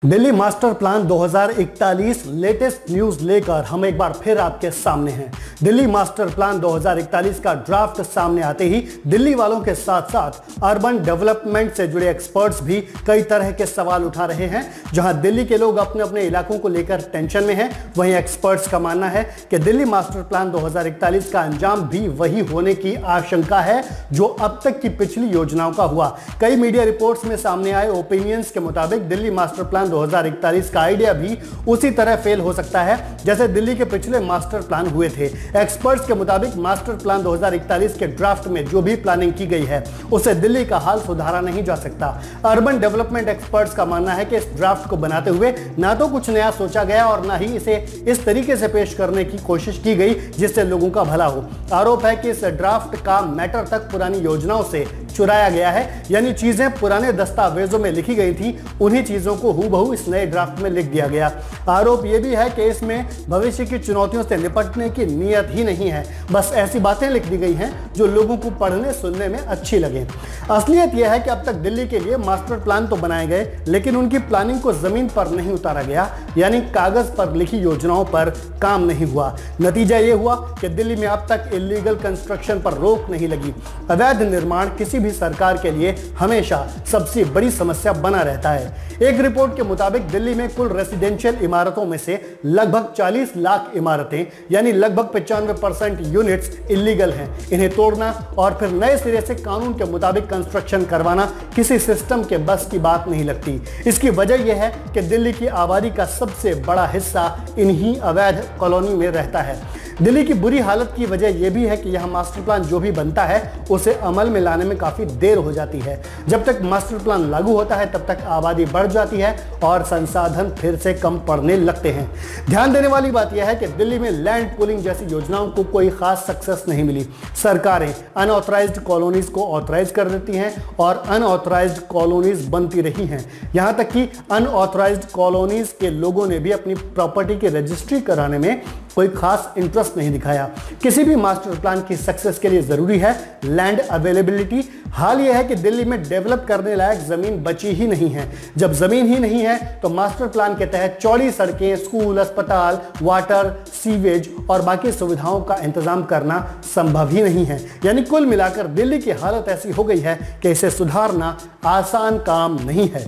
Delhi master plan 2041 latest news लेकर हम एक बार फिर आपके सामने हैं। दिल्ली मास्टर प्लान 2041 का ड्राफ्ट सामने आते ही दिल्ली वालों के साथ साथ अर्बन डेवलपमेंट से जुड़े एक्सपर्ट्स भी कई तरह के सवाल उठा रहे हैं। जहां दिल्ली के लोग अपने अपने इलाकों को लेकर टेंशन में हैं, वहीं एक्सपर्ट्स का मानना है कि दिल्ली मास्टर प्लान 2041 का अंजाम भी वही होने की आशंका है जो अब तक की पिछली योजनाओं का हुआ। कई मीडिया रिपोर्ट्स में सामने आए ओपिनियंस के मुताबिक दिल्ली मास्टर प्लान 2041 का आइडिया भी उसी तरह फेल हो सकता है जैसे दिल्ली के पिछले मास्टर प्लान हुए थे। एक्सपर्ट्स के मुताबिक मास्टर प्लान 2041 के ड्राफ्ट में जो भी प्लानिंग की गई है उससे दिल्ली का हाल सुधारा नहीं जा सकता। अर्बन डेवलपमेंट एक्सपर्ट्स का मानना है कि इस ड्राफ्ट को बनाते हुए ना तो कुछ नया सोचा गया और ना ही इसे इस तरीके से पेश करने की कोशिश की गई जिससे लोगों का भला हो। आरोप है कि इस ड्राफ्ट का मैटर तक पुरानी योजनाओं से चुराया गया है, यानी चीजें पुराने दस्तावेजों में लिखी गई थी उन्हीं चीजों को हूबहू इस नए ड्राफ्ट में लिख दिया गया। आरोप यह भी है कि इसमें भविष्य की चुनौतियों से निपटने की नीयत ही नहीं है, बस ऐसी बातें लिख दी गई हैं जो लोगों को पढ़ने सुनने में अच्छी लगे। असलियत यह है कि अब तक दिल्ली के लिए मास्टर प्लान तो बनाए गए लेकिन उनकी प्लानिंग को जमीन पर नहीं उतारा गया, यानी कागज पर लिखी योजनाओं पर काम नहीं हुआ। नतीजा यह हुआ कि दिल्ली में अब तक इलीगल कंस्ट्रक्शन पर रोक नहीं लगी। अवैध निर्माण किसी भी सरकार के लिए हमेशा सबसे बड़ी समस्या बना रहता है। एक रिपोर्ट के मुताबिक दिल्ली में कुल रेसिडेंशियल इमारतों में से लगभग 40 लाख इमारतें यानी लगभग 95% यूनिट्स इलीगल हैं। इन्हें तोड़ना और फिर नए सिरे से कानून के मुताबिक कंस्ट्रक्शन करवाना किसी सिस्टम के बस की बात नहीं लगती। इसकी वजह यह है कि दिल्ली की आबादी का सबसे बड़ा हिस्सा इन्हीं अवैध कॉलोनी में रहता है। दिल्ली की बुरी हालत की वजह यह भी है कि यह मास्टर प्लान जो भी बनता है उसे अमल में लाने में काफी देर हो जाती है। जब तक मास्टर प्लान लागू होता है तब तक आबादी बढ़ जाती है और संसाधन फिर से कम पड़ने लगते हैं। ध्यान देने वाली बात यह है कि दिल्ली में लैंड पूलिंग जैसी योजनाओं को कोई खास सक्सेस नहीं मिली। सरकारें अनऑथराइज्ड कॉलोनीज को ऑथराइज कर देती हैं और अनऑथराइज्ड कॉलोनीज बनती रही हैं। यहां तक कि अनऑथराइज्ड कॉलोनीज के लोगों ने भी अपनी प्रॉपर्टी की रजिस्ट्री कराने में कोई खास इंटरेस्ट नहीं दिखाया। किसी भी मास्टर प्लान की सक्सेस के लिए जरूरी है लैंड अवेलेबिलिटी। हाल यह है कि दिल्ली में डेवलप करने लायक जमीन बची ही नहीं है। जब जमीन ही नहीं है तो मास्टर प्लान के तहत चौड़ी सड़कें, स्कूल, अस्पताल, वाटर, सीवेज और बाकी सुविधाओं का इंतजाम करना संभव ही नहीं है। यानी कुल मिलाकर दिल्ली की हालत ऐसी हो गई है कि इसे सुधारना आसान काम नहीं है।